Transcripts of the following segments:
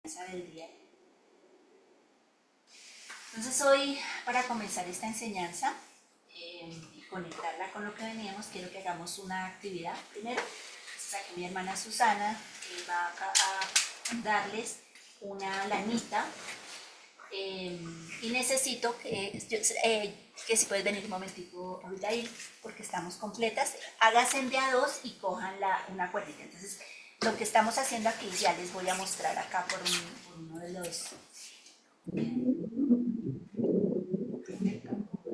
Del día. Entonces hoy, para comenzar esta enseñanza y conectarla con lo que veníamos, quiero que hagamos una actividad primero. Entonces aquí mi hermana Susana va a darles una lanita y necesito que si puedes venir un momentico ahorita ahí, porque estamos completas, háganse de a dos y cojan una cuerdita. Entonces lo que estamos haciendo aquí ya les voy a mostrar acá por uno de los...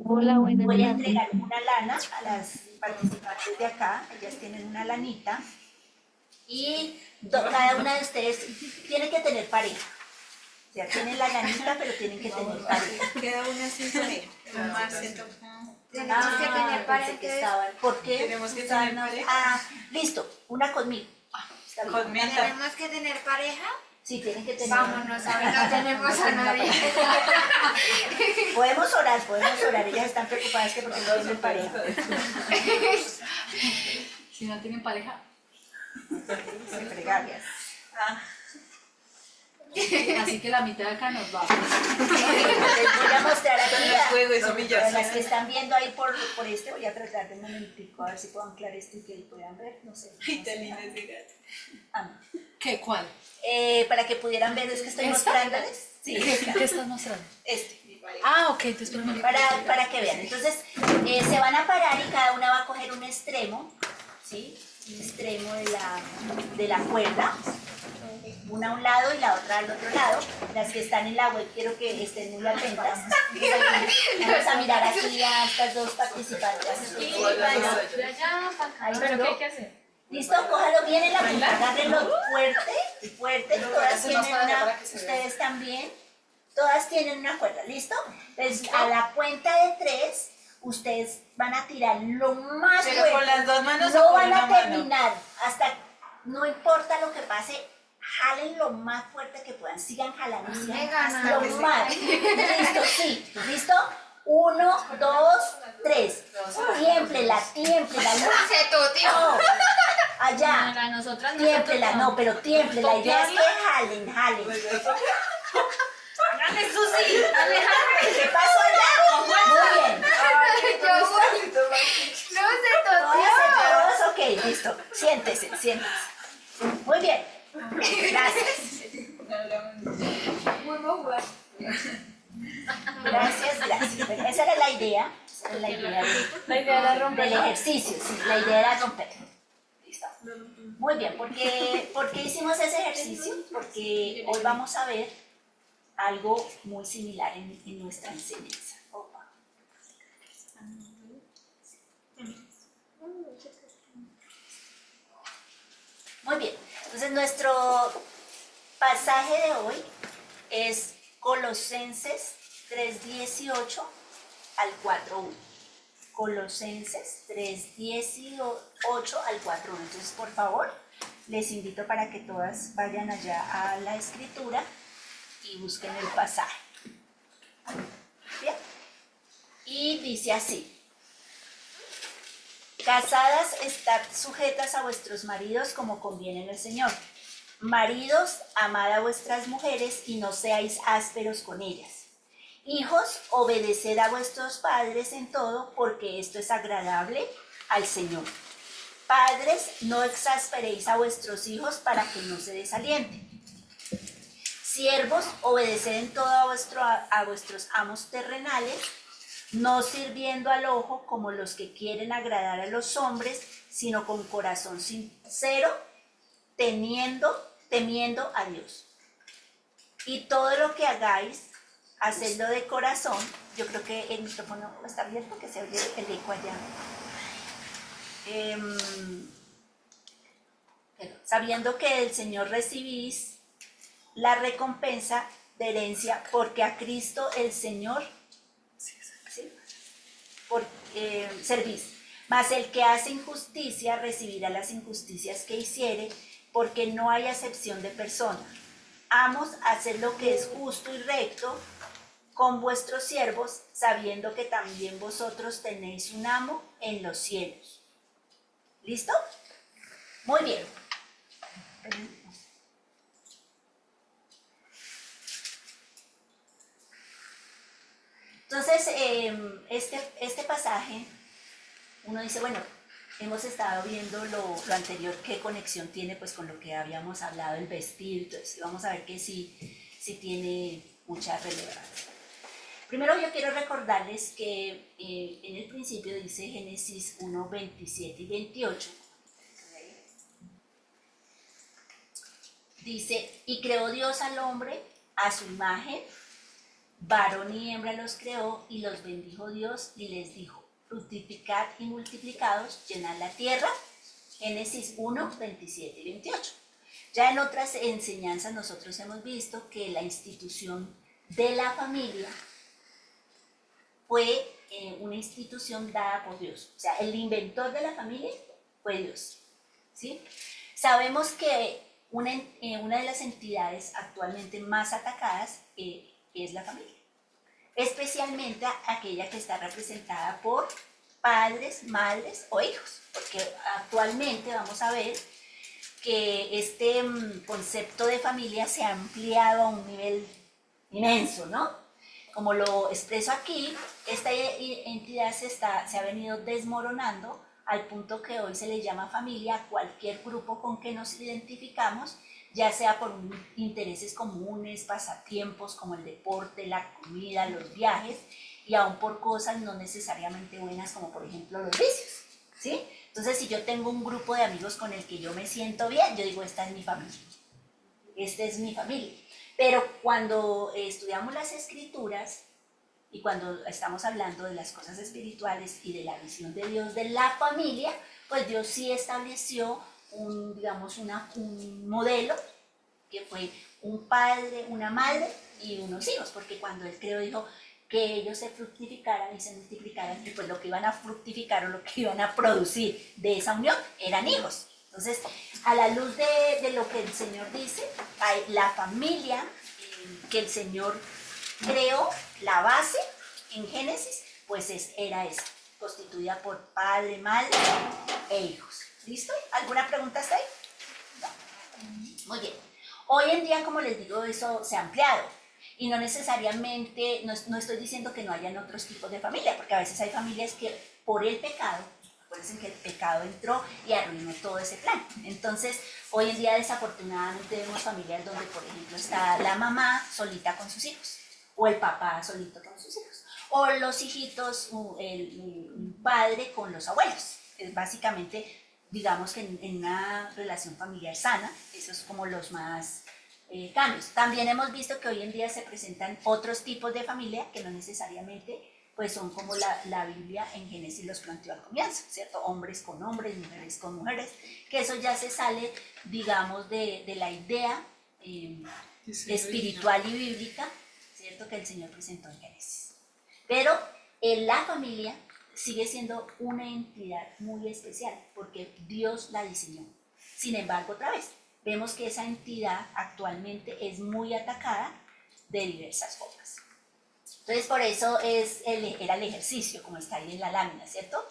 Hola, buenas Voy a tardes. entregar una lana a las participantes de acá, ellas tienen una lanita y cada una de ustedes tiene que tener pareja. O sea, tienen la lanita, pero tienen que tener pareja. Queda una sin pareja. Tenemos que tener pareja. ¿Por qué? Tenemos que tener pareja. Listo, una conmigo. Conmigo. ¿Tenemos que tener pareja? Sí, tienen que tener. Vámonos, a ver, no tenemos a nadie. Podemos orar, ellas están preocupadas que porque no tienen pareja. Si no tienen pareja, Se fregarías. así que la mitad de acá nos va. Les voy a mostrar aquí a las que eso. están viendo ahí por este, voy a tratar de un momentico a ver si puedo anclar esto y que puedan ver, no sé. ¿Qué? ¿Cuál? Para que pudieran ver, es que estoy ¿Esta? mostrándoles. Sí, ¿Qué estás mostrando? este. Ah, ok, entonces espérame. Para que vean. Entonces, se van a parar y cada una va a coger un extremo, ¿sí? Un extremo de la cuerda. Una a un lado y la otra al otro lado. Las que están en la web quiero que estén muy atentas. Vamos a mirar aquí a estas dos participantes. ¿Pero qué hay que hacer? Listo, cójalo bien en la punta, agárrenlo fuerte, todas tienen una, ustedes también, todas tienen una cuerda, ¿listo? Entonces, a la cuenta de 3, ustedes van a tirar lo más ¿Pero fuerte. con las dos manos No o con van una a mano? terminar, no importa lo que pase, jalen lo más fuerte que puedan, sigan jalando, Me ganan. lo más. Listo, sí, ¿listo? 1, 2, 3. Tiémplela. Se tuteó. No, allá. Para nosotras Tiémplela, no, pero tiémplela. La idea es que jalen. Háganle Susi. ¿Qué pasó allá? Muy bien. Yo voy. No se Todas, ok, listo. Siéntese. Muy bien. Gracias. Vuelvo a jugar. Gracias. Bueno, esa era la idea. La idea era romper. Del ejercicio, sí. La idea era romper. Listo. Muy bien. ¿Por qué hicimos ese ejercicio? Porque hoy vamos a ver algo muy similar en nuestra enseñanza. Opa. Muy bien, entonces nuestro pasaje de hoy es Colosenses 3:18 al 4:1. Colosenses 3:18 al 4:1. Entonces, por favor, les invito para que todas vayan allá a la escritura y busquen el pasaje. Bien. Y dice así: casadas, estad sujetas a vuestros maridos como conviene en el Señor. Maridos, amad a vuestras mujeres y no seáis ásperos con ellas. Hijos, obedeced a vuestros padres en todo, porque esto es agradable al Señor. Padres, no exasperéis a vuestros hijos para que no se desalienten. Siervos, obedeced en todo a vuestros amos terrenales, no sirviendo al ojo como los que quieren agradar a los hombres, sino con corazón sincero, temiendo a Dios. Y todo lo que hagáis, hacedlo de corazón. Yo creo que el micrófono está abierto, que se oye el eco allá. Sabiendo que del Señor recibís la recompensa de herencia, porque a Cristo el Señor servís. Mas el que hace injusticia recibirá las injusticias que hiciere, porque no hay acepción de persona. Amos, hacer lo que es justo y recto con vuestros siervos, sabiendo que también vosotros tenéis un amo en los cielos. ¿Listo? Muy bien. Entonces, este pasaje, uno dice, bueno, hemos estado viendo lo anterior, qué conexión tiene pues con lo que habíamos hablado, el vestir, entonces vamos a ver que sí tiene mucha relevancia. Primero yo quiero recordarles que en el principio dice Génesis 1, 27 y 28, dice, y creó Dios al hombre a su imagen, varón y hembra los creó, y los bendijo Dios y les dijo, fructificad y multiplicados, llenad la tierra. Génesis 1, 27 y 28. Ya en otras enseñanzas nosotros hemos visto que la institución de la familia fue una institución dada por Dios. O sea, el inventor de la familia fue Dios, ¿sí? Sabemos que una de las entidades actualmente más atacadas es la familia, especialmente aquella que está representada por padres, madres o hijos, porque actualmente vamos a ver que este concepto de familia se ha ampliado a un nivel inmenso, ¿no? Como lo expreso aquí, esta entidad se ha venido desmoronando al punto que hoy se le llama familia a cualquier grupo con que nos identificamos, ya sea por intereses comunes, pasatiempos como el deporte, la comida, los viajes, y aún por cosas no necesariamente buenas como por ejemplo los vicios, ¿sí? Entonces si yo tengo un grupo de amigos con el que yo me siento bien, yo digo, esta es mi familia, esta es mi familia. Pero cuando estudiamos las escrituras y cuando estamos hablando de las cosas espirituales y de la visión de Dios de la familia, pues Dios sí estableció un modelo que fue un padre, una madre y unos hijos, porque cuando Él creó dijo que ellos se fructificaran y se multiplicaran, y pues lo que iban a fructificar o lo que iban a producir de esa unión eran hijos. Entonces, a la luz de lo que el Señor dice, la familia que el Señor creó, la base en Génesis, pues era esa, constituida por padre, madre e hijos. ¿Listo? ¿Alguna pregunta hasta ahí? No. Muy bien. Hoy en día, como les digo, eso se ha ampliado. Y no necesariamente, no estoy diciendo que no hayan otros tipos de familia, porque a veces hay familias que por el pecado, acuérdense que el pecado entró y arruinó todo ese plan. Entonces, hoy en día desafortunadamente vemos familias donde, por ejemplo, está la mamá solita con sus hijos, o el papá solito con sus hijos, o los hijitos, el padre con los abuelos. Es básicamente, digamos que en una relación familiar sana, esos es como los más cambios. También hemos visto que hoy en día se presentan otros tipos de familia que no necesariamente pues son como la Biblia en Génesis los planteó al comienzo, ¿cierto? Hombres con hombres, mujeres con mujeres, que eso ya se sale, digamos, de la idea espiritual y bíblica, ¿cierto? Que el Señor presentó en Génesis. Pero la familia sigue siendo una entidad muy especial porque Dios la diseñó. Sin embargo, otra vez, vemos que esa entidad actualmente es muy atacada de diversas formas. Entonces, por eso era el ejercicio, como está ahí en la lámina, ¿cierto?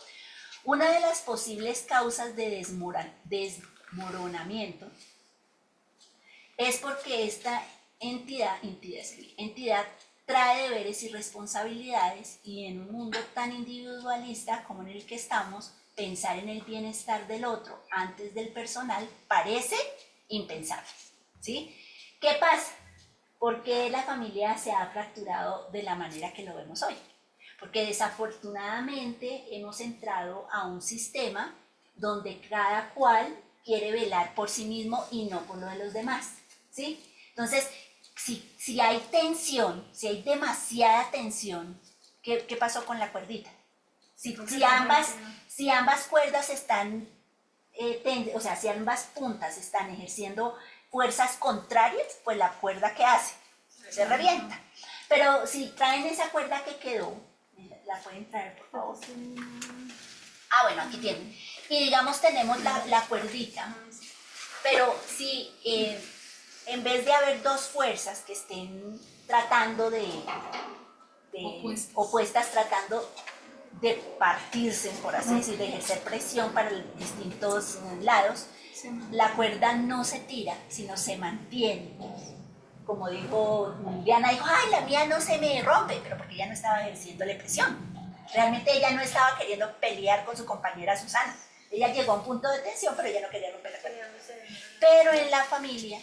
Una de las posibles causas de desmoronamiento es porque esta entidad trae deberes y responsabilidades, y en un mundo tan individualista como en el que estamos, pensar en el bienestar del otro antes del personal parece impensable, ¿sí? ¿Qué pasa? ¿Por qué la familia se ha fracturado de la manera que lo vemos hoy? Porque desafortunadamente hemos entrado a un sistema donde cada cual quiere velar por sí mismo y no por lo de los demás, ¿sí? Entonces, si hay tensión, si hay demasiada tensión, ¿qué pasó con la cuerdita? Si ambas cuerdas están, o sea, si ambas puntas están ejerciendo fuerzas contrarias, pues la cuerda ¿qué hace? Se revienta. Pero si traen esa cuerda que quedó, la pueden traer por favor. Ah, bueno, aquí tienen. Y digamos tenemos la cuerdita, pero si en vez de haber dos fuerzas que estén tratando opuestas, tratando de partirse, por así decirlo, de ejercer presión para los distintos lados, la cuerda no se tira, sino se mantiene. como dijo Diana, dijo, ay, la mía no se me rompe, pero porque ella no estaba ejerciéndole presión. Realmente ella no estaba queriendo pelear con su compañera Susana. Ella llegó a un punto de tensión, pero ella no quería romper la cuerda. Pero en la familia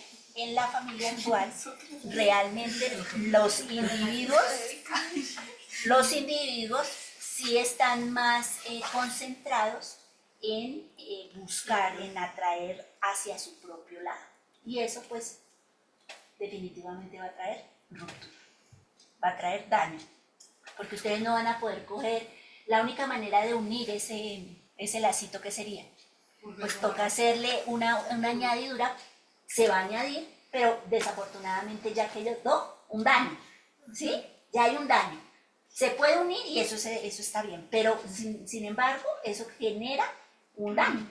actual, realmente los individuos sí están más concentrados en buscar, en atraer hacia su propio lado. Y eso pues definitivamente va a traer ruptura, va a traer daño, porque ustedes no van a poder coger, la única manera de unir ese lacito que sería, pues toca hacerle una añadidura, se va a añadir, pero desafortunadamente ya quedó un daño, ¿sí? Ya hay un daño. Se puede unir y eso está bien, pero sin embargo eso genera un daño.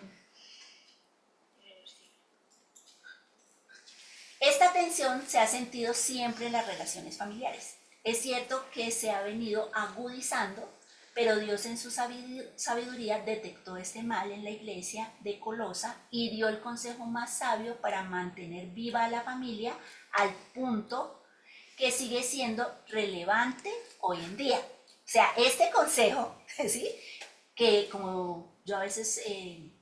Esta tensión se ha sentido siempre en las relaciones familiares. Es cierto que se ha venido agudizando, pero Dios en su sabiduría detectó este mal en la iglesia de Colosa y dio el consejo más sabio para mantener viva a la familia al punto que sigue siendo relevante hoy en día. O sea, este consejo, ¿sí? Que como yo a veces,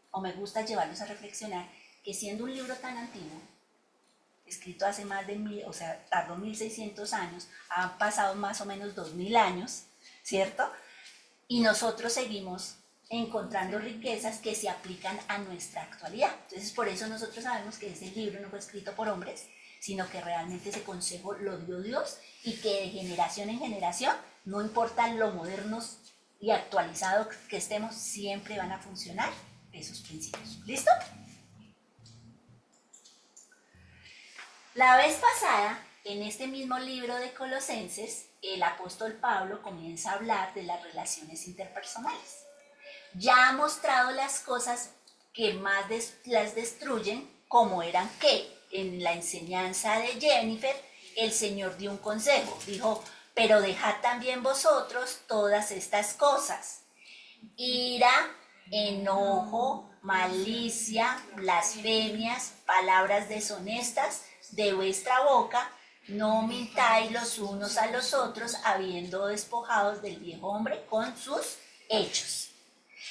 o me gusta llevarlos a reflexionar, que siendo un libro tan antiguo, escrito hace más de 1000, o sea, tardó 1600 años, han pasado más o menos 2000 años, ¿cierto? Y nosotros seguimos encontrando riquezas que se aplican a nuestra actualidad. Entonces, por eso nosotros sabemos que ese libro no fue escrito por hombres, sino que realmente ese consejo lo dio Dios y que de generación en generación, no importa lo modernos y actualizados que estemos, siempre van a funcionar esos principios. ¿Listo? La vez pasada, en este mismo libro de Colosenses, el apóstol Pablo comienza a hablar de las relaciones interpersonales. Ya ha mostrado las cosas que más las destruyen, como eran que en la enseñanza de Jennifer, el Señor dio un consejo, dijo, pero dejad también vosotros todas estas cosas: ira, enojo, malicia, blasfemias, palabras deshonestas de vuestra boca, no mintáis los unos a los otros, habiendo despojados del viejo hombre con sus hechos.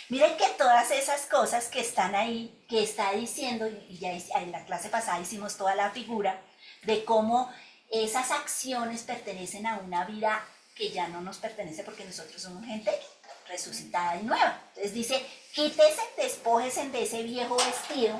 Miren que todas esas cosas que están ahí, que está diciendo, y ya en la clase pasada hicimos toda la figura de cómo esas acciones pertenecen a una vida que ya no nos pertenece porque nosotros somos gente resucitada y nueva. Entonces dice, quítese, despójese de ese viejo vestido,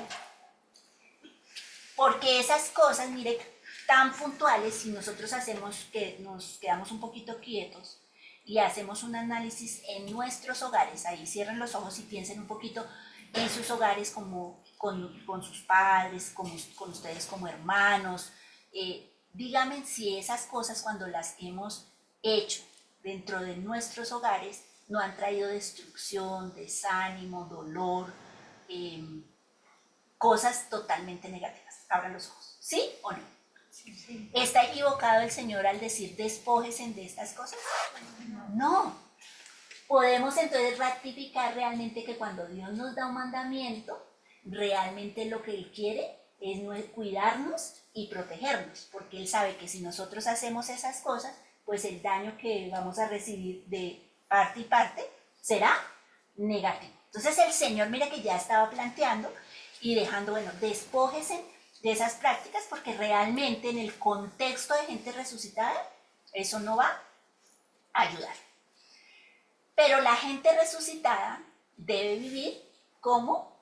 porque esas cosas, mire, tan puntuales, si nosotros hacemos que nos quedamos un poquito quietos y hacemos un análisis en nuestros hogares, ahí cierren los ojos y piensen un poquito en sus hogares como con sus padres, con ustedes como hermanos, díganme si esas cosas cuando las hemos hecho dentro de nuestros hogares no han traído destrucción, desánimo, dolor, cosas totalmente negativas. Abran los ojos. ¿Sí o no? Sí. ¿Está equivocado el Señor al decir despójesen de estas cosas? No. Podemos entonces ratificar realmente que cuando Dios nos da un mandamiento, realmente lo que Él quiere es cuidarnos y protegernos, porque Él sabe que si nosotros hacemos esas cosas, pues el daño que vamos a recibir de parte y parte será negativo. Entonces el Señor, mira que ya estaba planteando y dejando, bueno, despójese de esas prácticas porque realmente en el contexto de gente resucitada eso no va a ayudar. Pero la gente resucitada debe vivir como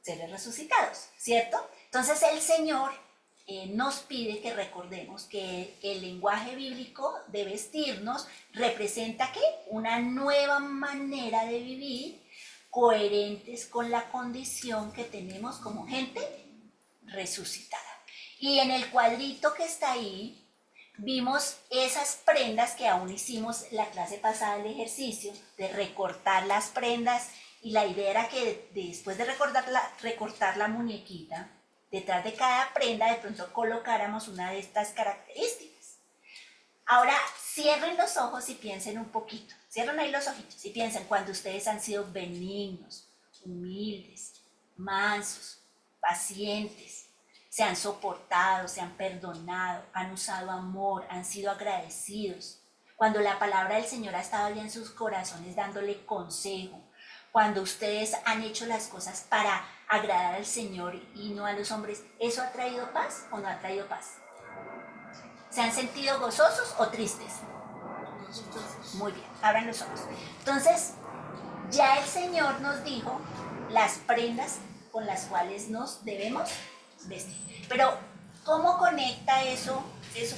seres resucitados, ¿cierto? Entonces el Señor nos pide que recordemos que el lenguaje bíblico de vestirnos representa ¿qué? Una nueva manera de vivir coherentes con la condición que tenemos como gente resucitada. Y en el cuadrito que está ahí, vimos esas prendas que aún hicimos la clase pasada del ejercicio, de recortar las prendas, y la idea era que después de recortar la muñequita, detrás de cada prenda de pronto colocáramos una de estas características. Ahora cierren los ojos y piensen un poquito, cierren ahí los ojitos y piensen cuando ustedes han sido benignos, humildes, mansos, pacientes, se han soportado, se han perdonado, han usado amor, han sido agradecidos. Cuando la palabra del Señor ha estado allá en sus corazones dándole consejo, cuando ustedes han hecho las cosas para agradar al Señor y no a los hombres, ¿eso ha traído paz o no ha traído paz? ¿Se han sentido gozosos o tristes? Muy bien, abran los ojos. Entonces, ya el Señor nos dijo las prendas con las cuales nos debemos vestir. Pero, ¿cómo conecta eso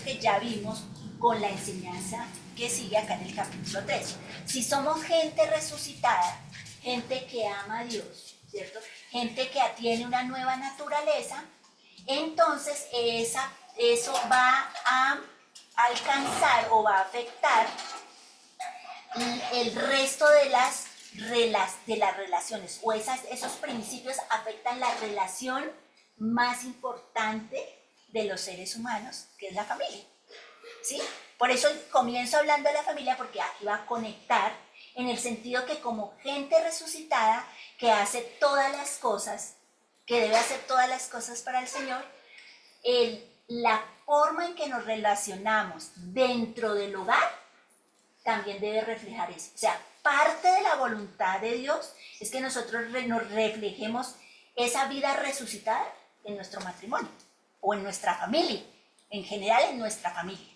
que ya vimos con la enseñanza que sigue acá en el capítulo 3? Si somos gente resucitada, gente que ama a Dios, ¿cierto? Gente que tiene una nueva naturaleza, entonces eso va a alcanzar o va a afectar el resto de las relaciones, o esos principios afectan la relación más importante de los seres humanos, que es la familia, ¿sí? Por eso comienzo hablando de la familia, porque aquí va a conectar en el sentido que como gente resucitada que hace todas las cosas, que debe hacer todas las cosas para el Señor, la forma en que nos relacionamos dentro del hogar también debe reflejar eso. O sea, parte de la voluntad de Dios es que nosotros nos reflejemos esa vida resucitada en nuestro matrimonio o en nuestra familia, en general en nuestra familia.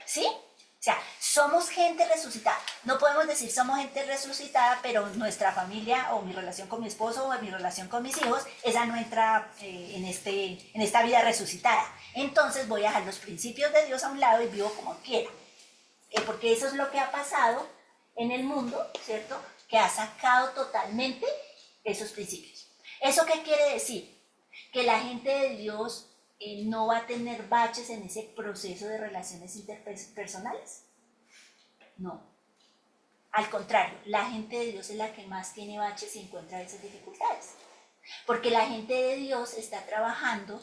¿Sí? O sea, somos gente resucitada. No podemos decir somos gente resucitada, pero nuestra familia o mi relación con mi esposo o mi relación con mis hijos, esa no entra en esta vida resucitada. Entonces voy a dejar los principios de Dios a un lado y vivo como quiera. Porque eso es lo que ha pasado en el mundo, ¿cierto? Que ha sacado totalmente esos principios. ¿Eso qué quiere decir? Que la gente de Dios no va a tener baches en ese proceso de relaciones interpersonales. No. Al contrario, la gente de Dios es la que más tiene baches y encuentra esas dificultades. Porque la gente de Dios está trabajando,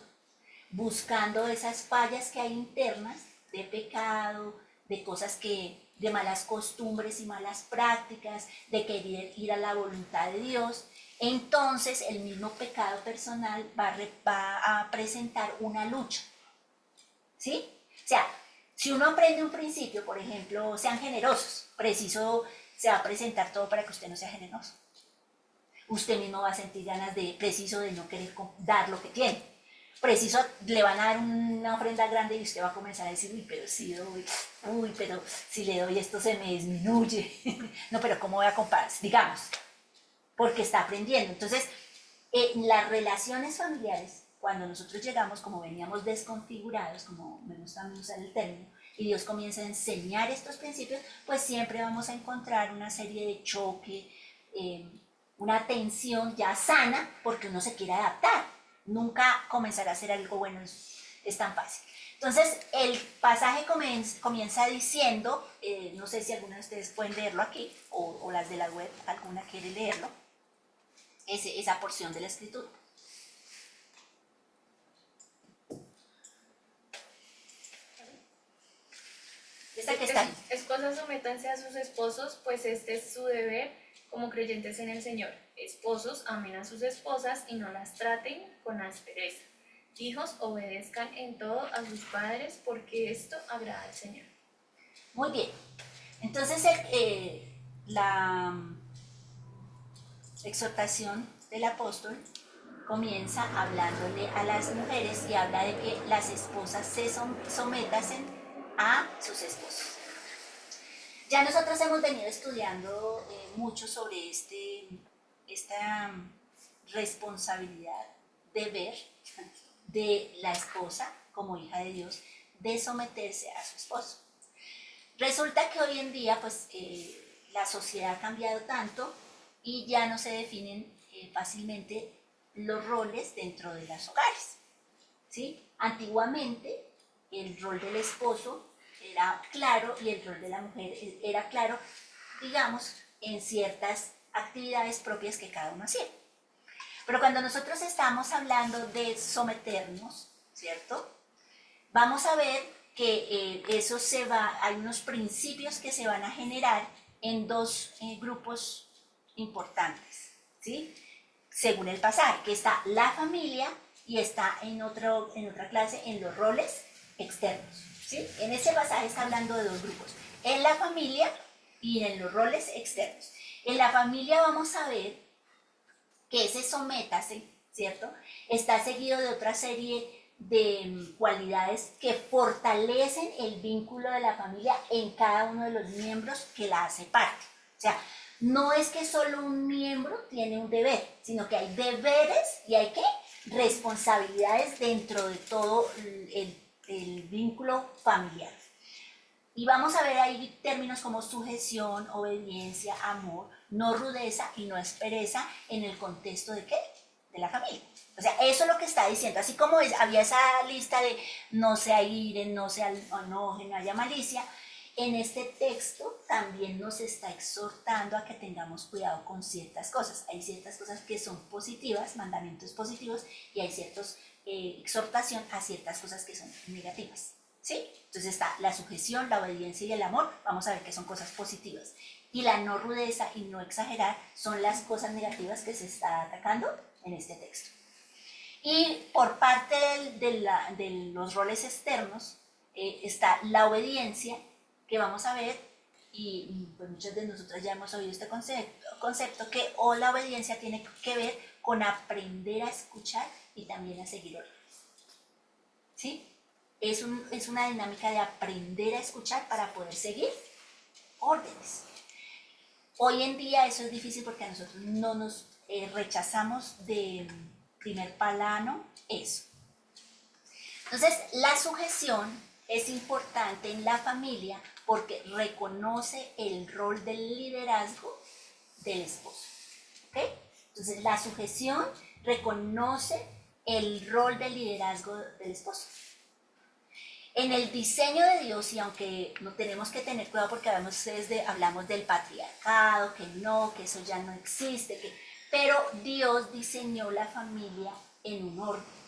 buscando esas fallas que hay internas de pecado, de cosas de malas costumbres y malas prácticas, de querer ir a la voluntad de Dios. Entonces el mismo pecado personal va a presentar una lucha, ¿sí? O sea, si uno aprende un principio, por ejemplo, sean generosos, preciso se va a presentar todo para que usted no sea generoso. Usted mismo va a sentir ganas preciso de no querer dar lo que tiene. Preciso le van a dar una ofrenda grande y usted va a comenzar a decir, uy, pero si doy, uy, pero si le doy esto se me disminuye. No, pero ¿cómo voy a comparar? Digamos, porque está aprendiendo. Entonces, las relaciones familiares, cuando nosotros llegamos, como veníamos desconfigurados, como me gusta usar el término, y Dios comienza a enseñar estos principios, pues siempre vamos a encontrar una serie de choque, una tensión ya sana, porque uno se quiere adaptar. Nunca comenzar a hacer algo bueno es tan fácil. Entonces, el pasaje comienza diciendo, no sé si alguna de ustedes pueden leerlo aquí, o las de la web, alguna quiere leerlo, esa porción de la escritura. Esta que está ahí. Esposas, sométanse a sus esposos, pues este es su deber como creyentes en el Señor. Esposos, amen a sus esposas y no las traten con aspereza. Hijos, obedezcan en todo a sus padres, porque esto agrada al Señor. Muy bien. Entonces, la exhortación del apóstol comienza hablándole a las mujeres y habla de que las esposas se sometasen a sus esposos. Ya nosotros hemos venido estudiando mucho sobre esta responsabilidad, deber de la esposa como hija de Dios de someterse a su esposo. Resulta que hoy en día pues la sociedad ha cambiado tanto y ya no se definen fácilmente los roles dentro de los hogares, ¿sí? Antiguamente el rol del esposo era claro y el rol de la mujer era claro, digamos, en ciertas actividades propias que cada uno hacía. Pero cuando nosotros estamos hablando de someternos, ¿cierto? Vamos a ver que hay unos principios que se van a generar en dos grupos importantes, ¿sí? Según el pasaje, que está la familia y está en otra clase en los roles externos. ¿Sí? En este pasaje está hablando de dos grupos, en la familia y en los roles externos. En la familia vamos a ver que ese sométase, ¿cierto? Está seguido de otra serie de cualidades que fortalecen el vínculo de la familia en cada uno de los miembros que la hace parte. O sea, no es que solo un miembro tiene un deber, sino que hay deberes y hay ¿qué? Responsabilidades dentro de todo el vínculo familiar. Y vamos a ver ahí términos como sujeción, obediencia, amor, no rudeza y no aspereza en el contexto de ¿qué? De la familia. O sea, eso es lo que está diciendo. Así como había esa lista de no se airen, no se enojen, no haya malicia, en este texto también nos está exhortando a que tengamos cuidado con ciertas cosas. Hay ciertas cosas que son positivas, mandamientos positivos, y hay ciertas exhortación a ciertas cosas que son negativas. ¿Sí? Entonces está la sujeción, la obediencia y el amor, vamos a ver que son cosas positivas. Y la no rudeza y no exagerar son las cosas negativas que se está atacando en este texto. Y por parte de los roles externos está la obediencia, que vamos a ver, y pues muchas de nosotras ya hemos oído este concepto que la obediencia tiene que ver con aprender a escuchar y también a seguir órdenes. ¿Sí? Es una dinámica de aprender a escuchar para poder seguir órdenes. Hoy en día eso es difícil porque a nosotros no nos rechazamos de primer plano eso. Entonces, la sujeción es importante en la familia porque reconoce el rol del liderazgo del esposo. ¿Ok? Entonces, la sujeción reconoce el rol del liderazgo del esposo. En el diseño de Dios, y aunque no tenemos que tener cuidado porque hablamos del patriarcado, que eso ya no existe, pero Dios diseñó la familia en un orden.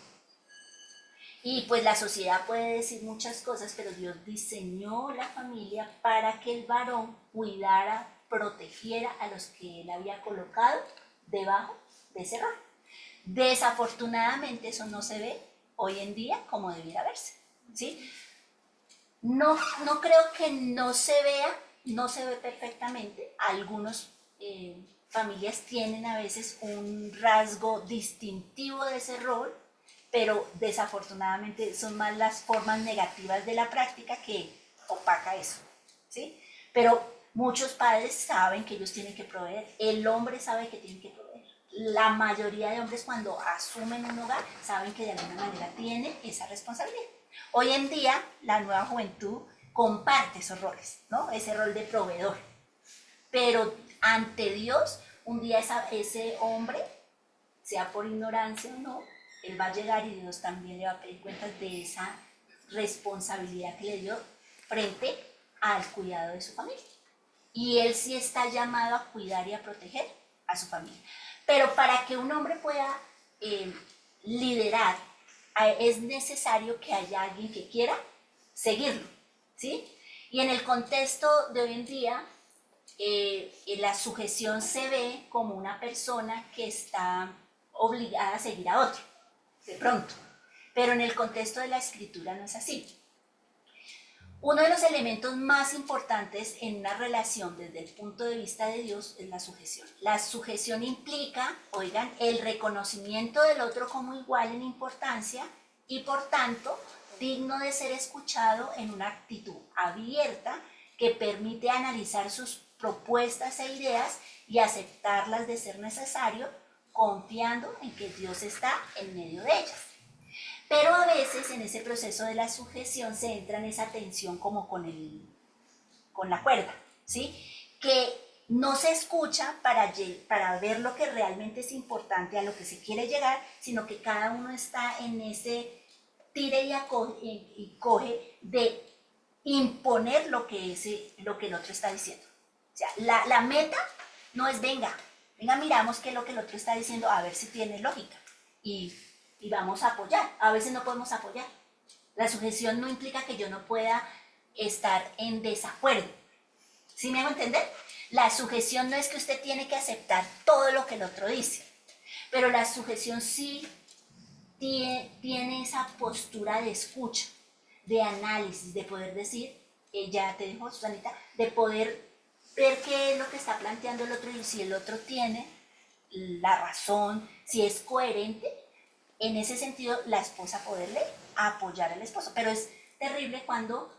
Y pues la sociedad puede decir muchas cosas, pero Dios diseñó la familia para que el varón cuidara, protegiera a los que él había colocado debajo de ese rol. Desafortunadamente eso no se ve hoy en día como debiera verse, ¿sí? No creo que no se ve perfectamente. Algunas familias tienen a veces un rasgo distintivo de ese rol, pero desafortunadamente son más las formas negativas de la práctica que opaca eso, ¿sí? Pero muchos padres saben que ellos tienen que proveer, el hombre sabe que tiene que proveer. La mayoría de hombres cuando asumen un hogar saben que de alguna manera tienen esa responsabilidad. Hoy en día la nueva juventud comparte esos roles, ¿no? Ese rol de proveedor. Pero ante Dios, un día ese hombre, sea por ignorancia o no, él va a llegar y Dios también le va a pedir cuentas de esa responsabilidad que le dio frente al cuidado de su familia. Y él sí está llamado a cuidar y a proteger a su familia. Pero para que un hombre pueda liderar, es necesario que haya alguien que quiera seguirlo, ¿sí? Y en el contexto de hoy en día, la sujeción se ve como una persona que está obligada a seguir a otro, de pronto. Pero en el contexto de la escritura no es así. Uno de los elementos más importantes en una relación desde el punto de vista de Dios es la sujeción. La sujeción implica, oigan, el reconocimiento del otro como igual en importancia y por tanto digno de ser escuchado en una actitud abierta que permite analizar sus propuestas e ideas y aceptarlas de ser necesario, confiando en que Dios está en medio de ellas. Pero a veces en ese proceso de la sujeción se entra en esa tensión como con la cuerda, ¿sí? Que no se escucha para ver lo que realmente es importante, a lo que se quiere llegar, sino que cada uno está en ese tire y coge de imponer lo que el otro está diciendo. O sea, la meta no es venga, miramos qué es lo que el otro está diciendo, a ver si tiene lógica. Y vamos a apoyar. A veces no podemos apoyar. La sujeción no implica que yo no pueda estar en desacuerdo. ¿Sí me hago entender? La sujeción no es que usted tiene que aceptar todo lo que el otro dice, pero la sujeción sí tiene esa postura de escucha, de análisis, de poder decir, ya te dijo Susanita, de poder ver qué es lo que está planteando el otro y si el otro tiene la razón, si es coherente, en ese sentido la esposa poderle apoyar al esposo. Pero es terrible cuando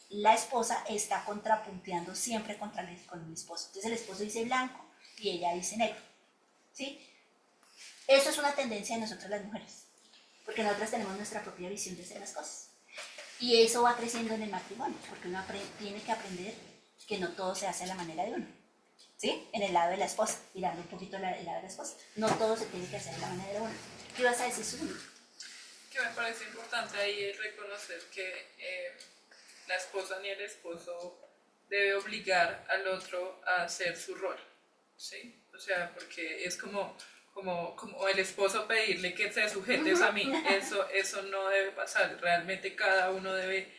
la esposa está contrapunteando siempre con el esposo. Entonces el esposo dice blanco y ella dice negro, ¿sí? Eso es una tendencia de nosotras las mujeres, porque nosotras tenemos nuestra propia visión de hacer las cosas. Y eso va creciendo en el matrimonio, porque uno tiene que aprender que no todo se hace a la manera de uno, ¿sí? En el lado de la esposa, mirando un poquito el lado de la esposa. No todo se tiene que hacer a la manera de uno. ¿Qué vas a decir, Susanita? Que me parece importante ahí reconocer que la esposa ni el esposo debe obligar al otro a hacer su rol, ¿sí? O sea, porque es como el esposo pedirle que te sujetes a mí, eso no debe pasar. Realmente cada uno debe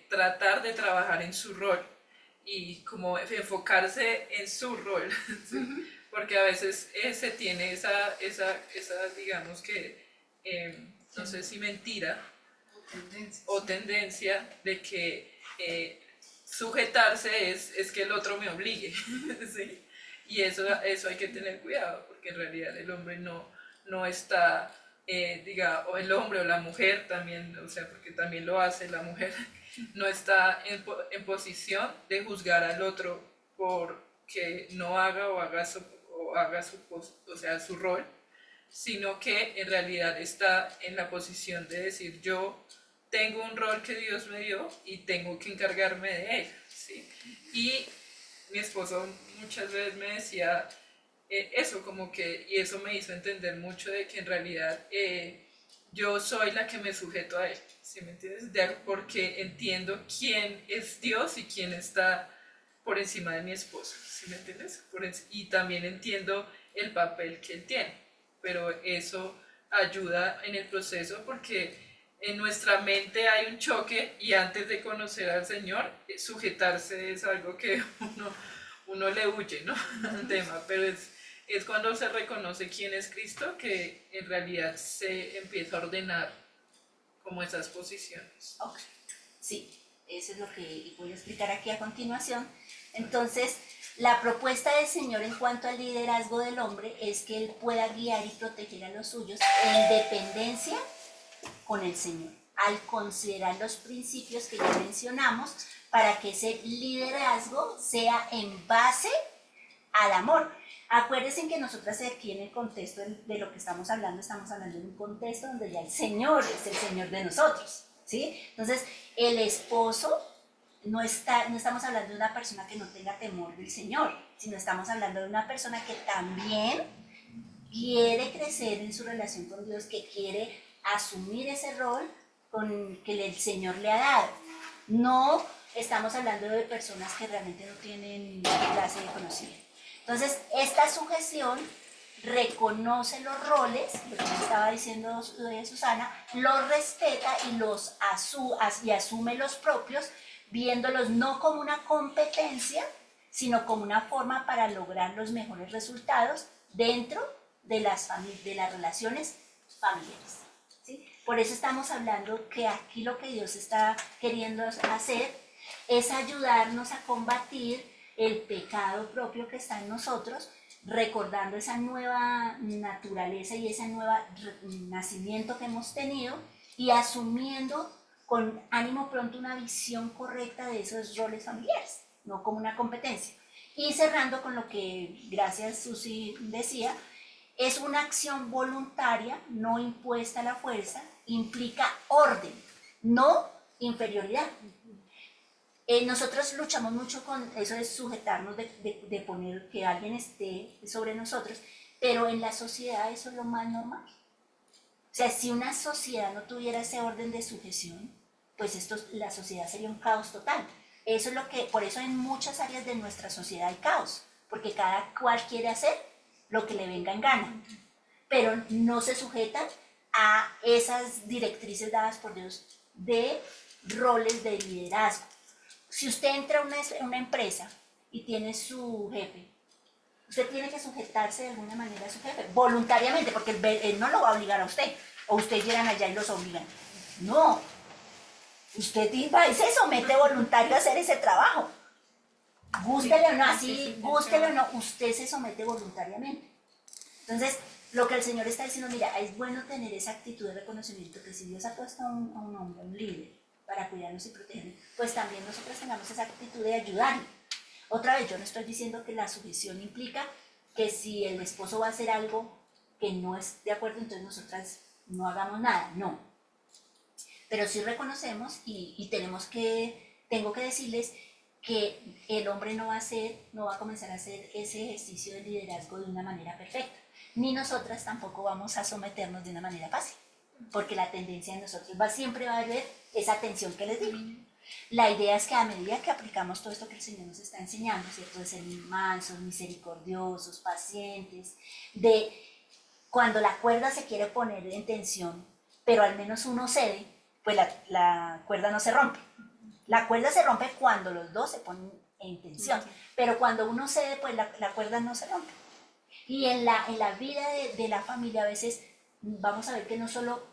tratar de trabajar en su rol y como enfocarse en su rol, ¿sí? Porque a veces se tiene esa digamos que, no sé si mentira o tendencia de que sujetarse es que el otro me obligue, ¿sí? Y eso hay que tener cuidado, porque en realidad el hombre no está, o el hombre o la mujer también, o sea, porque también lo hace la mujer, no está en posición de juzgar al otro porque no haga o haga su rol, sino que en realidad está en la posición de decir, yo tengo un rol que Dios me dio y tengo que encargarme de él, ¿sí? Y mi esposo muchas veces me decía eso, y eso me hizo entender mucho de que en realidad yo soy la que me sujeto a él, ¿sí me entiendes? Porque entiendo quién es Dios y quién está por encima de mi esposo, ¿sí me entiendes? Y también entiendo el papel que él tiene, pero eso ayuda en el proceso porque en nuestra mente hay un choque y antes de conocer al Señor, sujetarse es algo que uno le huye, ¿no? Al tema, pero es cuando se reconoce quién es Cristo que en realidad se empieza a ordenar como esas posiciones. Ok, sí, eso es lo que voy a explicar aquí a continuación. Entonces, la propuesta del Señor en cuanto al liderazgo del hombre es que él pueda guiar y proteger a los suyos en dependencia con el Señor, al considerar los principios que ya mencionamos para que ese liderazgo sea en base al amor. Acuérdense que nosotras aquí en el contexto de lo que estamos hablando de un contexto donde ya el Señor es el Señor de nosotros, ¿sí? Entonces, el esposo no estamos hablando de una persona que no tenga temor del Señor, sino estamos hablando de una persona que también quiere crecer en su relación con Dios, que quiere asumir ese rol que el Señor le ha dado. No estamos hablando de personas que realmente no tienen clase de conocimiento. Entonces, esta sujeción reconoce los roles, lo que estaba diciendo Susana, los respeta y asume los propios, viéndolos no como una competencia, sino como una forma para lograr los mejores resultados dentro de las relaciones familiares, ¿sí? Por eso estamos hablando que aquí lo que Dios está queriendo hacer es ayudarnos a combatir el pecado propio que está en nosotros, recordando esa nueva naturaleza y ese nuevo nacimiento que hemos tenido y asumiendo con ánimo pronto una visión correcta de esos roles familiares, no como una competencia. Y cerrando con lo que, gracias Susi decía, es una acción voluntaria, no impuesta a la fuerza, implica orden, no inferioridad. Nosotros luchamos mucho con eso de sujetarnos, de poner que alguien esté sobre nosotros, pero en la sociedad eso es lo más normal. O sea, si una sociedad no tuviera ese orden de sujeción, pues la sociedad sería un caos total. Eso es por eso en muchas áreas de nuestra sociedad hay caos, porque cada cual quiere hacer lo que le venga en gana, pero no se sujetan a esas directrices dadas por Dios de roles de liderazgo. Si usted entra a una empresa y tiene su jefe, Usted tiene que sujetarse de alguna manera a su jefe, voluntariamente, porque él no lo va a obligar a usted, o ustedes llegan allá y los obligan. No, usted va y se somete voluntario a hacer ese trabajo. Gústele o no, así, gústele o no, usted se somete voluntariamente. Entonces, lo que el Señor está diciendo, mira, es bueno tener esa actitud de reconocimiento que si Dios ha puesto a un hombre, un líder, para cuidarnos y protegernos, pues también nosotros tengamos esa actitud de ayudarle. Otra vez, yo no estoy diciendo que la sujeción implica que si el esposo va a hacer algo que no es de acuerdo, entonces nosotras no hagamos nada, no. Pero sí reconocemos y tengo que decirles que el hombre no va a comenzar a hacer ese ejercicio de liderazgo de una manera perfecta, ni nosotras tampoco vamos a someternos de una manera fácil, porque la tendencia de nosotros siempre va a haber esa tensión que les digo. La idea es que a medida que aplicamos todo esto que el Señor nos está enseñando, ¿cierto? De ser mansos, misericordiosos, pacientes, de cuando la cuerda se quiere poner en tensión, pero al menos uno cede, pues la cuerda no se rompe. La cuerda se rompe cuando los dos se ponen en tensión, pero cuando uno cede, pues la cuerda no se rompe. Y en la vida de la familia a veces vamos a ver que no solo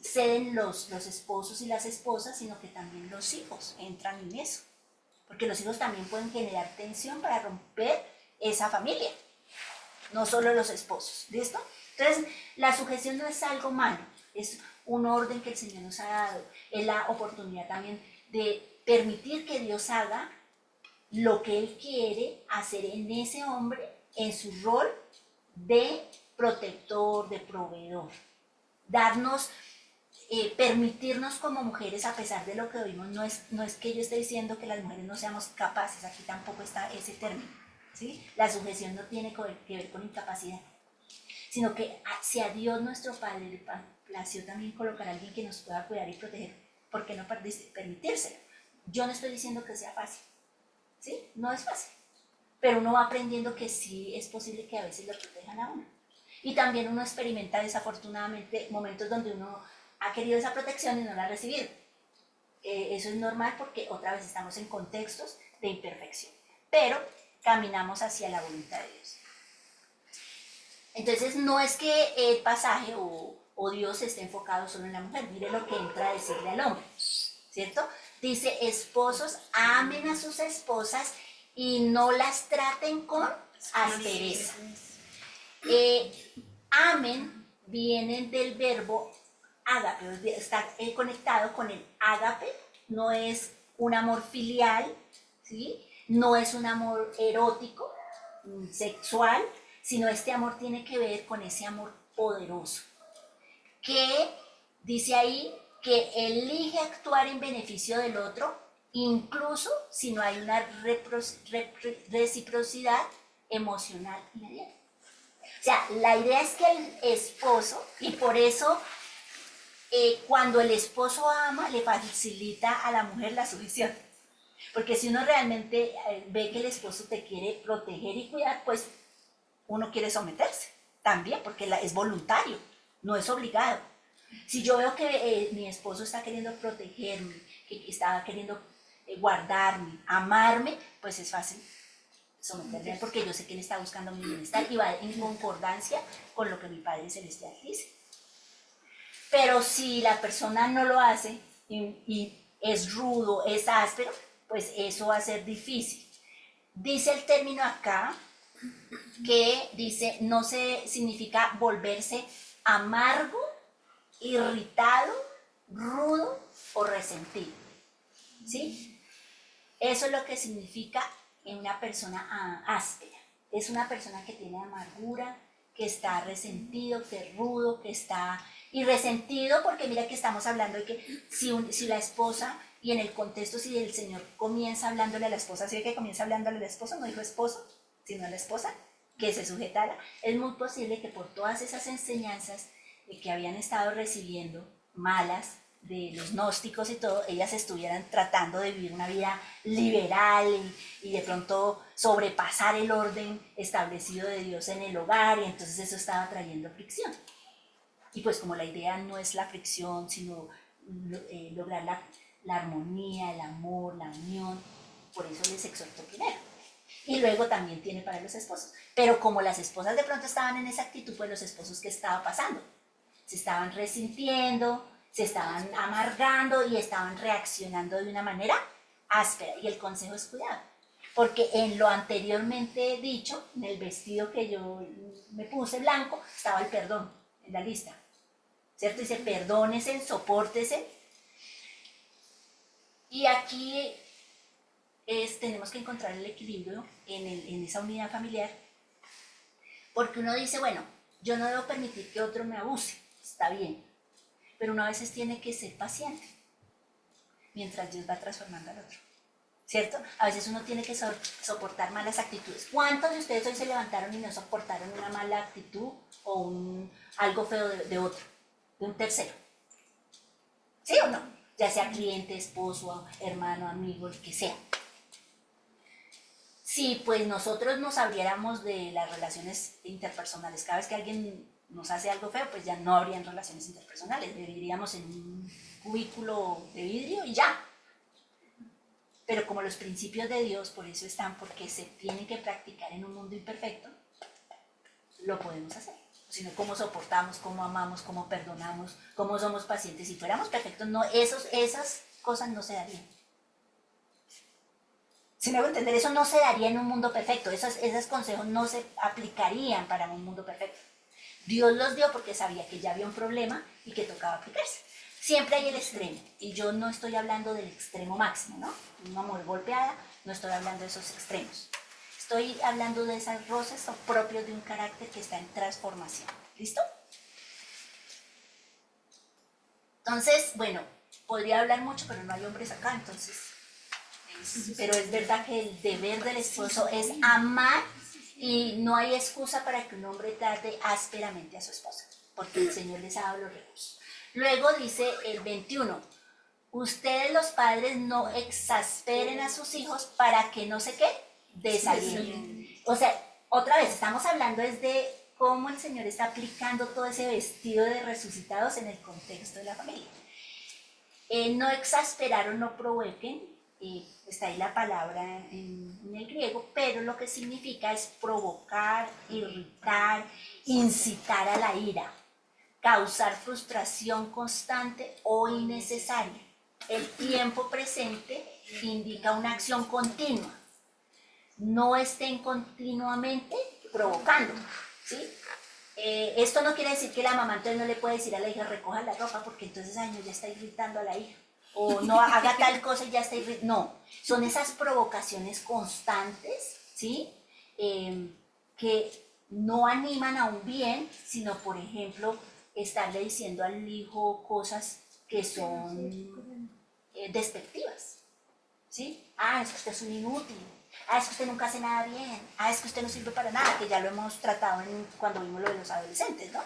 ceden los esposos y las esposas, sino que también los hijos entran en eso, porque los hijos también pueden generar tensión para romper esa familia, no solo los esposos, ¿listo? Entonces, la sujeción no es algo malo, es un orden que el Señor nos ha dado, es la oportunidad también de permitir que Dios haga lo que Él quiere hacer en ese hombre, en su rol de protector, de proveedor. Darnos, permitirnos como mujeres, a pesar de lo que oímos, no es que yo esté diciendo que las mujeres no seamos capaces, aquí tampoco está ese término, ¿sí? La sujeción no tiene que ver con incapacidad, sino que si a Dios nuestro Padre le plació también colocar a alguien que nos pueda cuidar y proteger, ¿por qué no permitírselo? Yo no estoy diciendo que sea fácil, ¿sí? No es fácil, pero uno va aprendiendo que sí es posible que a veces lo protejan a uno. Y también uno experimenta desafortunadamente momentos donde uno ha querido esa protección y no la ha recibido. Eso es normal porque otra vez estamos en contextos de imperfección, pero caminamos hacia la voluntad de Dios. Entonces no es que el pasaje o Dios esté enfocado solo en la mujer, mire lo que entra a decirle al hombre, ¿cierto? Dice, esposos, amen a sus esposas y no las traten con aspereza. Amen viene del verbo ágape, está conectado con el ágape, no es un amor filial, ¿sí? No es un amor erótico, sexual, sino este amor tiene que ver con ese amor poderoso, que dice ahí que elige actuar en beneficio del otro, incluso si no hay una reciprocidad emocional inmediata. O sea, la idea es que el esposo, y por eso cuando el esposo ama, le facilita a la mujer la sujeción. Porque si uno realmente ve que el esposo te quiere proteger y cuidar, pues uno quiere someterse también, porque es voluntario, no es obligado. Si yo veo que mi esposo está queriendo protegerme, que está queriendo guardarme, amarme, pues es fácil someterme, porque yo sé que él está buscando mi bienestar y va en concordancia con lo que mi Padre Celestial dice. Pero si la persona no lo hace y es rudo, es áspero, pues eso va a ser difícil. Dice el término acá que dice, no se significa volverse amargo, irritado, rudo o resentido, ¿sí? Eso es lo que significa en una persona áspera. Es una persona que tiene amargura, que está resentido, que es rudo, que está... Y resentido porque mira que estamos hablando de que si la esposa, y en el contexto si el Señor comienza hablándole a la esposa, si ve que comienza hablándole al esposo, no dijo esposo, sino a la esposa, que se sujetara, es muy posible que por todas esas enseñanzas que habían estado recibiendo, malas, de los gnósticos y todo, ellas estuvieran tratando de vivir una vida liberal y de pronto sobrepasar el orden establecido de Dios en el hogar, y entonces eso estaba trayendo fricción. Y pues como la idea no es la fricción, sino lograr la armonía, el amor, la unión, por eso les exhorto primero. Y luego también tiene para los esposos. Pero como las esposas de pronto estaban en esa actitud, pues los esposos, ¿qué estaba pasando? Se estaban resintiendo, se estaban amargando y estaban reaccionando de una manera áspera. Y el consejo es cuidado. Porque en lo anteriormente dicho, en el vestido que yo me puse blanco, estaba el perdón en la lista. ¿Cierto? Dice, perdónese, sopórtese. Y aquí tenemos que encontrar el equilibrio en esa unidad familiar. Porque uno dice, bueno, yo no debo permitir que otro me abuse. Está bien. Pero uno a veces tiene que ser paciente mientras Dios va transformando al otro. ¿Cierto? A veces uno tiene que soportar malas actitudes. ¿Cuántos de ustedes hoy se levantaron y no soportaron una mala actitud o algo feo de otro, de un tercero? ¿Sí o no? Ya sea cliente, esposo, hermano, amigo, el que sea. Si pues nosotros nos abriéramos de las relaciones interpersonales, cada vez que alguien nos hace algo feo, pues ya no habrían relaciones interpersonales, viviríamos en un cubículo de vidrio y ya. Pero como los principios de Dios, por eso están, porque se tienen que practicar en un mundo imperfecto, lo podemos hacer. Sino cómo soportamos, cómo amamos, cómo perdonamos, cómo somos pacientes. Si fuéramos perfectos, no, esas cosas no se darían. Si me hago entender, eso no se daría en un mundo perfecto. Esos consejos no se aplicarían para un mundo perfecto. Dios los dio porque sabía que ya había un problema y que tocaba aplicarse. Siempre hay el extremo, y yo no estoy hablando del extremo máximo, ¿no? Una mujer golpeada, no estoy hablando de esos extremos. Estoy hablando de esas roces propios de un carácter que está en transformación. ¿Listo? Entonces, bueno, podría hablar mucho, pero no hay hombres acá, entonces... pero es verdad que el deber del esposo es amar y no hay excusa para que un hombre trate ásperamente a su esposa, porque el Señor les ha dado los recursos. Luego dice el 21, ustedes los padres no exasperen a sus hijos para que no sé qué, desalienten. O sea, otra vez, estamos hablando es de cómo el Señor está aplicando todo ese vestido de resucitados en el contexto de la familia. No exasperar o no provoquen, está ahí la palabra en el griego, pero lo que significa es provocar, irritar, incitar a la ira, causar frustración constante o innecesaria. El tiempo presente indica una acción continua. No estén continuamente provocando, ¿sí? Esto no quiere decir que la mamá entonces no le puede decir a la hija recoja la ropa porque entonces ay, no, ya está irritando a la hija. O no haga tal cosa y ya está irritando. No, son esas provocaciones constantes, ¿sí? Que no animan a un bien, sino por ejemplo estarle diciendo al hijo cosas que son despectivas, ¿sí? Ah, es que usted es un inútil, ah, es que usted nunca hace nada bien, ah, es que usted no sirve para nada, que ya lo hemos tratado cuando vimos lo de los adolescentes, ¿no?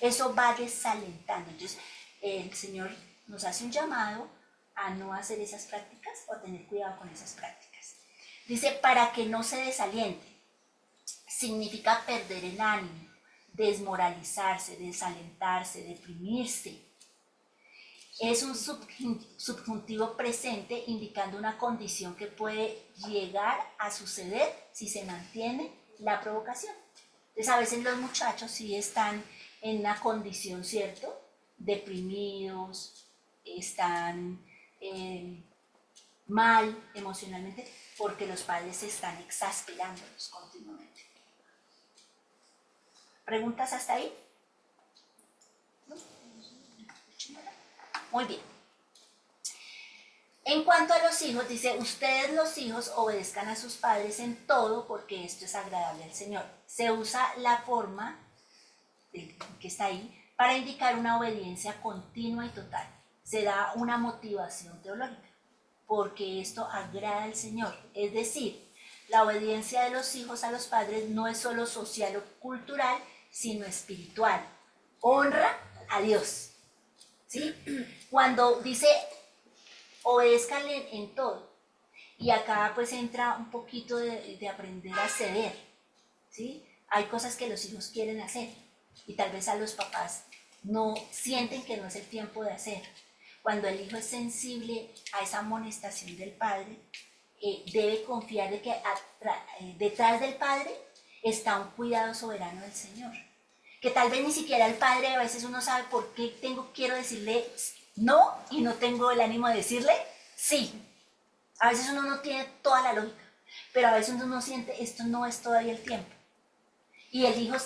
Eso va desalentando. Entonces, el Señor nos hace un llamado a no hacer esas prácticas o a tener cuidado con esas prácticas. Dice, para que no se desaliente, significa perder el ánimo, desmoralizarse, desalentarse, deprimirse. Es un subjuntivo presente indicando una condición que puede llegar a suceder si se mantiene la provocación. Entonces a veces los muchachos sí están en una condición, ¿cierto? Deprimidos, están mal emocionalmente porque los padres están exasperándolos continuamente. ¿Preguntas hasta ahí? ¿No? Muy bien. En cuanto a los hijos, dice, ustedes los hijos obedezcan a sus padres en todo porque esto es agradable al Señor. Se usa la forma que está ahí para indicar una obediencia continua y total. Se da una motivación teológica porque esto agrada al Señor. Es decir, la obediencia de los hijos a los padres no es solo social o cultural, sino espiritual. Honra a Dios. ¿Sí? Cuando dice obedézcanle en todo. Y acá pues entra un poquito de aprender a ceder. ¿Sí? Hay cosas que los hijos quieren hacer y tal vez a los papás no sienten que no es el tiempo de hacer. Cuando el hijo es sensible a esa amonestación del padre, debe confiar de que detrás del Padre está un cuidado soberano del Señor. Que tal vez ni siquiera el Padre, a veces uno sabe por qué quiero decirle no y no tengo el ánimo de decirle sí. A veces uno no tiene toda la lógica, pero a veces uno siente esto no es todavía el tiempo. Y el Hijo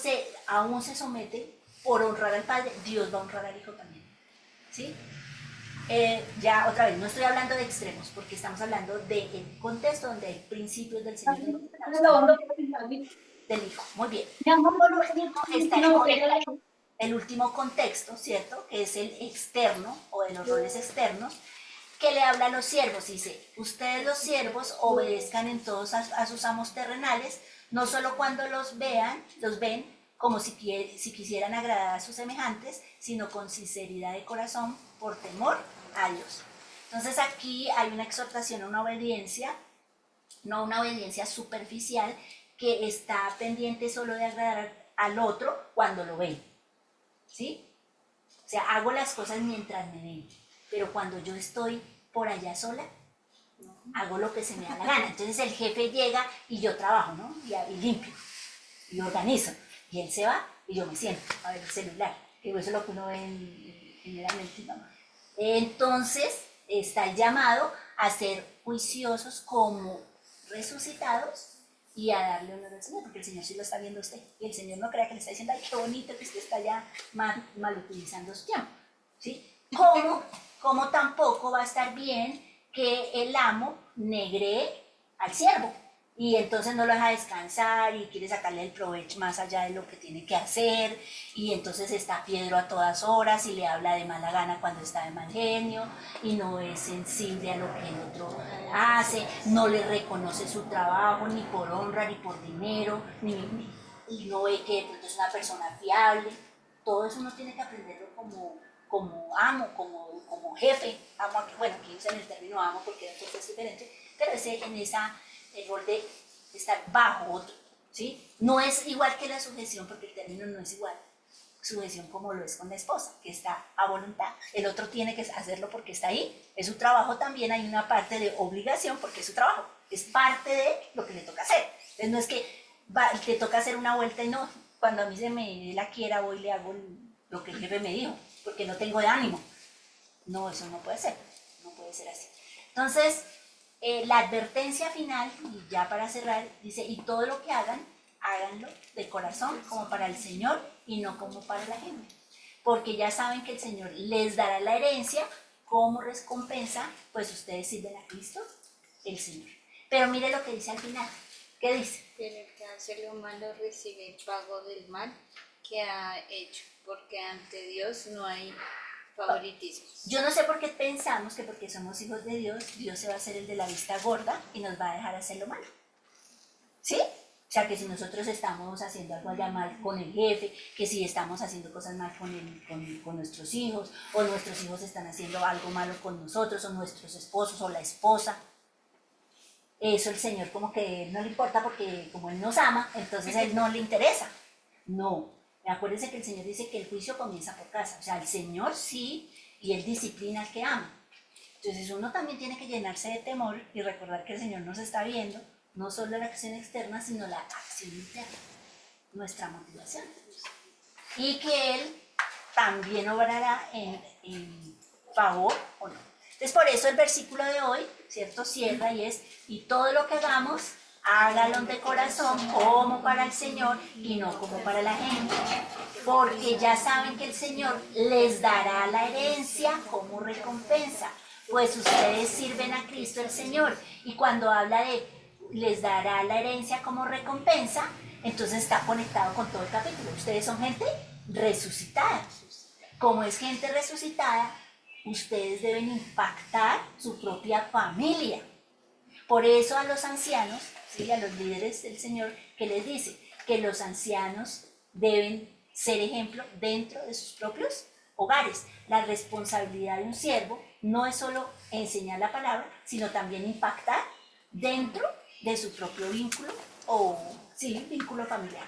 aún se somete por honrar al Padre, Dios va a honrar al Hijo también. ¿Sí? Ya otra vez, no estoy hablando de extremos, porque estamos hablando del contexto donde hay principios del Señor del Hijo. Muy bien. Por último, está el último contexto, ¿cierto? Que es el externo o de los roles externos, que le habla a los siervos. Dice, ustedes los siervos obedezcan en todos a sus amos terrenales, no solo cuando los ven como si quisieran agradar a sus semejantes, sino con sinceridad de corazón, por temor a Dios. Entonces aquí hay una exhortación a una obediencia, no una obediencia superficial, que está pendiente solo de agradar al otro cuando lo ven. ¿Sí? O sea, hago las cosas mientras me ven, pero cuando yo estoy por allá sola, hago lo que se me da la gana. Entonces el jefe llega y yo trabajo, ¿no? Y limpio, y organizo. Y él se va y yo me siento a ver el celular, que eso es lo que uno ve generalmente, ¿no? Entonces está el llamado a ser juiciosos como resucitados y a darle honor al Señor, porque el Señor sí lo está viendo a usted. Y el Señor no crea que le está diciendo, ay, qué bonito que usted está ya mal utilizando su tiempo. ¿Sí? Como tampoco va a estar bien que el amo negree al siervo y entonces no lo deja descansar y quiere sacarle el provecho más allá de lo que tiene que hacer, y entonces está Pedro a todas horas y le habla de mala gana cuando está de mal genio y no es sensible a lo que el otro hace, no le reconoce su trabajo ni por honra ni por dinero, y no ve que de pronto es una persona fiable. Todo eso uno tiene que aprenderlo como amo, como jefe, bueno, aquí usan el término amo porque es diferente, pero el rol de estar bajo otro, ¿sí? No es igual que la sujeción, porque el término no es igual. Sujeción como lo es con la esposa, que está a voluntad. El otro tiene que hacerlo porque está ahí. Es su trabajo también, hay una parte de obligación porque es su trabajo. Es parte de lo que le toca hacer. Entonces no es que te toca hacer una vuelta y no, cuando a mí se me dé la quiera voy y le hago lo que el jefe me dijo, porque no tengo de ánimo. No, eso no puede ser. No puede ser así. Entonces, la advertencia final, y ya para cerrar, dice, y todo lo que hagan, háganlo de corazón, como para el Señor y no como para la gente. Porque ya saben que el Señor les dará la herencia como recompensa, pues ustedes sirven a Cristo, el Señor. Pero mire lo que dice al final. ¿Qué dice? Que el que hace lo malo recibe el pago del mal que ha hecho, porque ante Dios no hay favoritismos. Yo no sé por qué pensamos que porque somos hijos de Dios, Dios se va a hacer el de la vista gorda y nos va a dejar hacer lo malo. ¿Sí? O sea, que si nosotros estamos haciendo algo allá mal con el jefe, que si estamos haciendo cosas mal con nuestros hijos, o nuestros hijos están haciendo algo malo con nosotros, o nuestros esposos, o la esposa, eso el Señor como que no le importa porque como Él nos ama, entonces a Él no le interesa. No, acuérdense que el Señor dice que el juicio comienza por casa, o sea, el Señor sí, y Él disciplina al que ama. Entonces uno también tiene que llenarse de temor y recordar que el Señor nos está viendo, no solo la acción externa, sino la acción interna, nuestra motivación. Y que Él también obrará en favor o no. Entonces por eso el versículo de hoy, ¿cierto? Cierra y es, y todo lo que hagamos, hágalo de corazón como para el Señor y no como para la gente. Porque ya saben que el Señor les dará la herencia como recompensa, pues ustedes sirven a Cristo el Señor. Y cuando habla de les dará la herencia como recompensa, entonces está conectado con todo el capítulo. Ustedes son gente resucitada. Como es gente resucitada, ustedes deben impactar su propia familia. Por eso a los ancianos, ¿sí?, a los líderes del Señor, que les dice que los ancianos deben ser ejemplo dentro de sus propios hogares. La responsabilidad de un siervo no es solo enseñar la palabra, sino también impactar dentro de su propio vínculo vínculo familiar.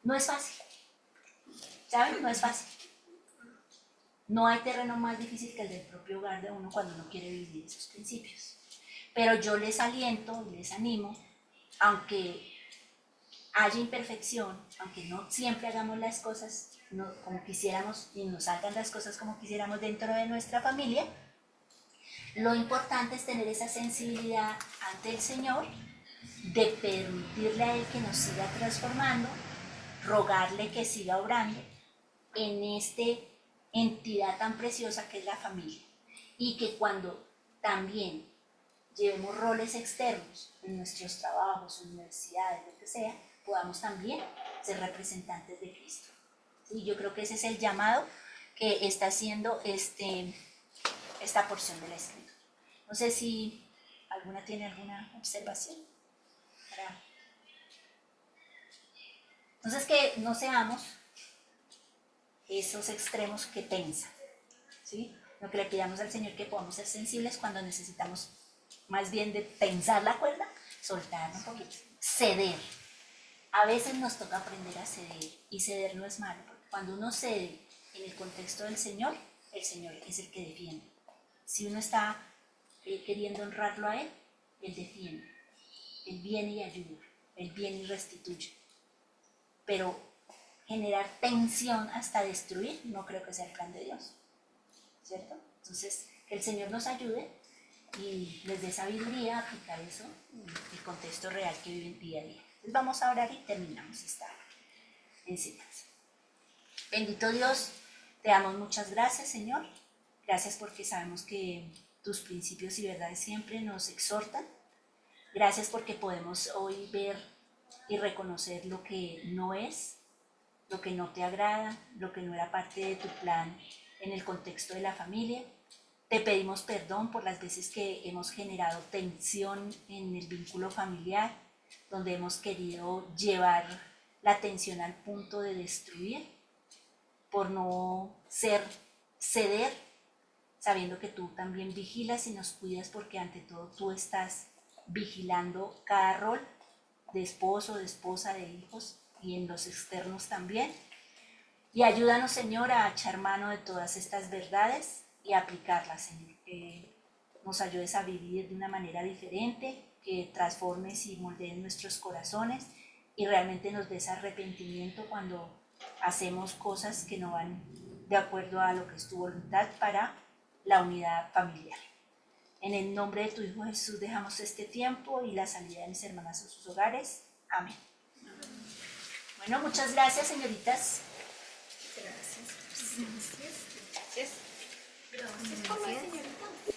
No es fácil, ¿saben? No es fácil. No hay terreno más difícil que el del propio hogar de uno cuando uno quiere vivir esos principios. Pero yo les aliento y les animo, aunque haya imperfección, aunque no siempre hagamos las cosas como quisiéramos y nos salgan las cosas como quisiéramos dentro de nuestra familia, lo importante es tener esa sensibilidad ante el Señor, de permitirle a Él que nos siga transformando, rogarle que siga obrando en esta entidad tan preciosa que es la familia. Y que cuando también llevemos roles externos en nuestros trabajos, universidades, lo que sea, podamos también ser representantes de Cristo. ¿Sí? Yo creo que ese es el llamado que está haciendo esta porción de la Escritura. No sé si alguna tiene alguna observación. Entonces, que no seamos esos extremos que tensan, ¿sí? Lo que le pidamos al Señor, que podamos ser sensibles cuando necesitamos más bien de tensar la cuerda, soltar un poquito, ceder. A veces nos toca aprender a ceder, y ceder no es malo, porque cuando uno cede en el contexto del Señor, el Señor es el que defiende. Si uno está queriendo honrarlo a Él, Él defiende, Él viene y ayuda, Él viene y restituye. Pero generar tensión hasta destruir, no creo que sea el plan de Dios, ¿cierto? Entonces, que el Señor nos ayude y les dé sabiduría a aplicar eso en el contexto real que viven día a día. Entonces vamos a orar y terminamos esta enseñanza. Bendito Dios, te damos muchas gracias, Señor. Gracias porque sabemos que tus principios y verdades siempre nos exhortan. Gracias porque podemos hoy ver y reconocer lo que no es, lo que no te agrada, lo que no era parte de tu plan en el contexto de la familia. Te pedimos perdón por las veces que hemos generado tensión en el vínculo familiar, donde hemos querido llevar la tensión al punto de destruir, por no ceder, sabiendo que tú también vigilas y nos cuidas, porque ante todo tú estás vigilando cada rol de esposo, de esposa, de hijos, y en los externos también. Y ayúdanos, Señor, a echar mano de todas estas verdades y a aplicarlas, Señor. Que nos ayudes a vivir de una manera diferente, que transformes y moldees nuestros corazones y realmente nos des arrepentimiento cuando hacemos cosas que no van de acuerdo a lo que es tu voluntad para la unidad familiar. En el nombre de tu Hijo Jesús dejamos este tiempo y la salida de mis hermanas a sus hogares. Amén. Bueno, muchas gracias, señoritas. Gracias. Gracias. Gracias. Gracias.